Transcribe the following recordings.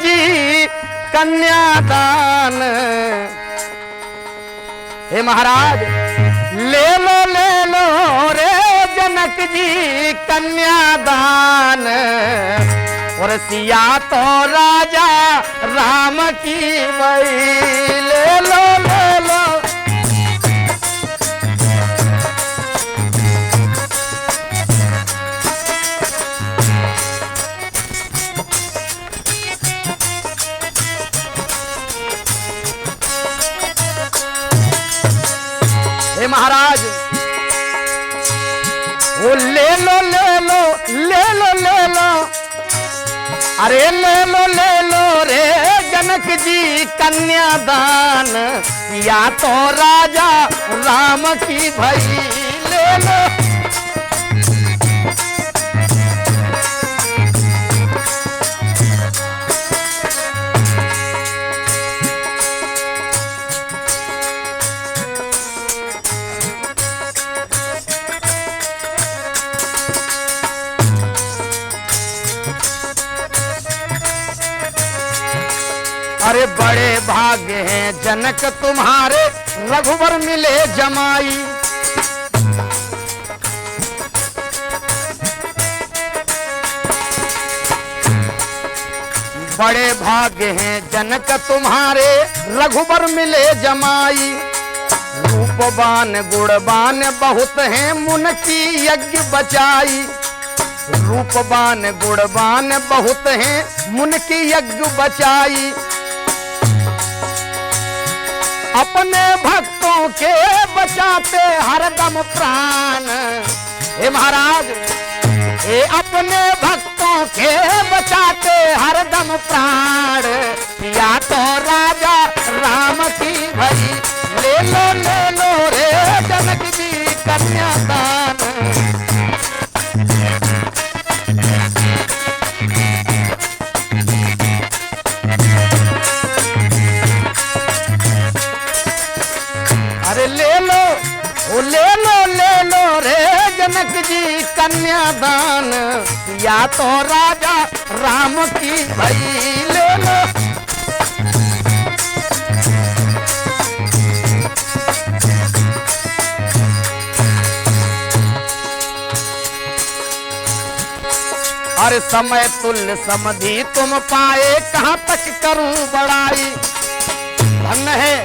जी कन्यादान। हे महाराज ले लो रे जनक जी कन्यादान, और सिया तो राजा राम की भई। ले लो हे महाराज वो ले लो अरे ले लो रे जनक जी कन्यादान, या तो राजा राम की भई। ले लो अरे बड़े भाग्य हैं जनक तुम्हारे, रघुवर मिले जमाई। बड़े भाग्य हैं जनक तुम्हारे, रघुवर मिले जमाई। रूपवान गुणवान बहुत हैं, मुन की यज्ञ बचाई। रूपवान गुणवान बहुत हैं, मुन की यज्ञ बचाई। अपने भक्तों के बचाते हरदम प्राण। हे महाराज ये अपने भक्तों के बचाते हरदम प्राण, या तो राजा राम की भई। ले लो रे जनक जी कन्यादान। अरे ले लो रे जनक जी कन्यादान, या तो राजा राम की भई। ले लो अरे समय तुल्य समधि तुम पाए, कहाँ तक करूं बड़ाई। धन्य है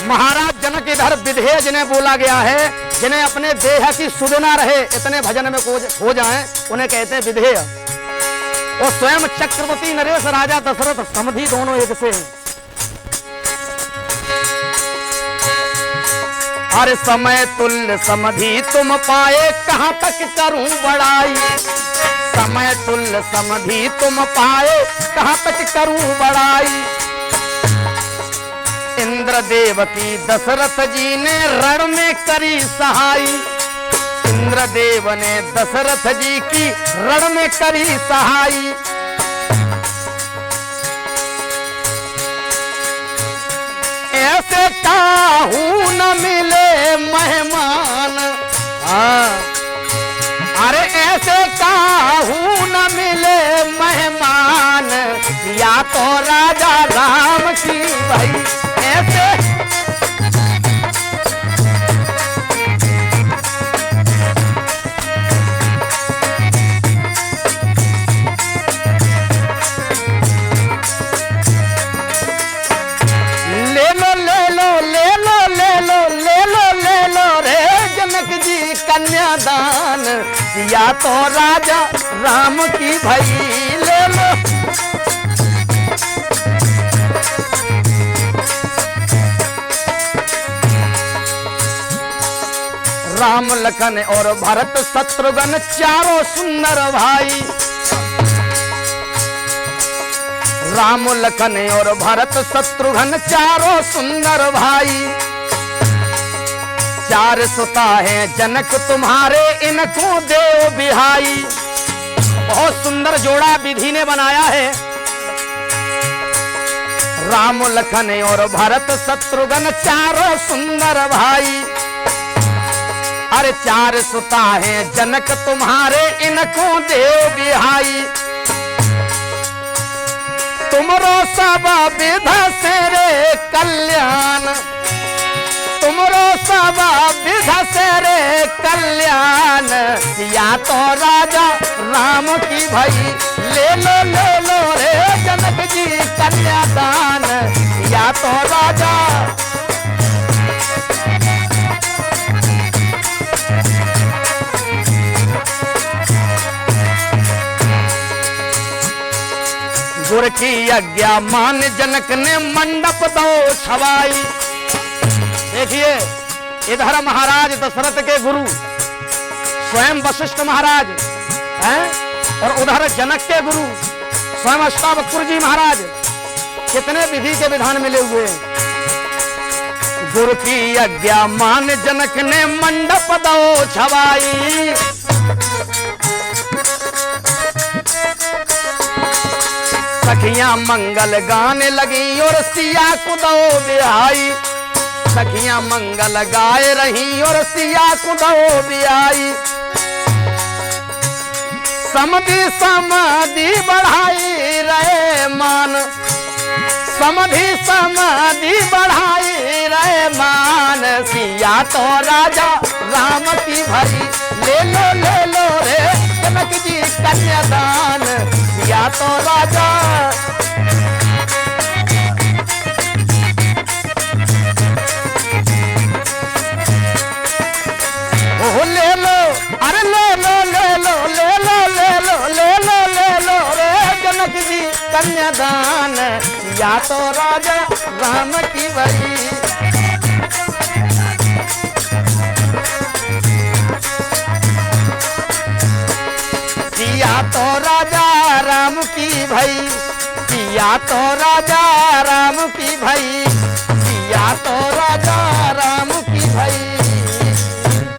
महाराज जनक इधर विधेय जिन्हें बोला गया है, जिन्हें अपने देह की सुध ना रहे इतने भजन में खो जाएं, उन्हें कहते हैं विधेय। और स्वयं चक्रवर्ती नरेश राजा दशरथ समधि दोनों एक से हैं। हर समय तुल्य समधि तुम पाए, कहाँ तक करूं बड़ाई। समय तुल्य समधि तुम पाए, कहाँ तक करूं बड़ाई। इंद्रदेव की दशरथ जी ने रण में करी सहाई। इंद्रदेव ने दशरथ जी की रण में करी सहाई। ऐसे काहू न मिले मेहमान। अरे ऐसे काहू न मिले मेहमान, या तो राजा राम की भई। ऐसे ले लो रे जनक जी कन्यादान, या तो राजा राम की भई। ले लो राम लखन और भरत शत्रुघ्न चारों सुंदर भाई। राम लखन और भरत शत्रुघ्न चारों सुंदर भाई। चार सुता हैं जनक तुम्हारे, इनको देव बिहाई। बहुत सुंदर जोड़ा विधि ने बनाया है। राम लखन और भरत शत्रुघ्न चारों सुंदर भाई। अरे चार सुता हैं जनक तुम्हारे, इनको देव बिहाई। तुमरो सब विध से रे कल्याण, तुमरो सब विध से रे कल्याण, या तो राजा राम की भई ले लो रे जनक जी कन्यादान, या तो राजा गुर की आज्ञा मान जनक ने मंडप दो छवाई। देखिए इधर महाराज दशरथ के गुरु स्वयं वशिष्ठ महाराज हैं, और उधर जनक के गुरु स्वयं अष्टावक्र जी महाराज कितने विधि के विधान मिले हुए हैं। गुरु की आज्ञा मान जनक ने मंडप दो छवाई, सखियां मंगल गाने लगी और सिया को दो बिहाई, सखियां मंगल गाए रही और सिया को दो बिहाई, समधि समाधि बढ़ाई रहे मान, समधि समाधि बढ़ाई रहे मान, सिया तो राजा राम की भरी ले लो रे जनक जी कन्यादान, सिया तो राजा ओ ले लो, अरे ले लो रे जनक जी कन्यादान, या तो राजा राम की भई, या तो राजा राम की भई, या तो राजा राम की भई।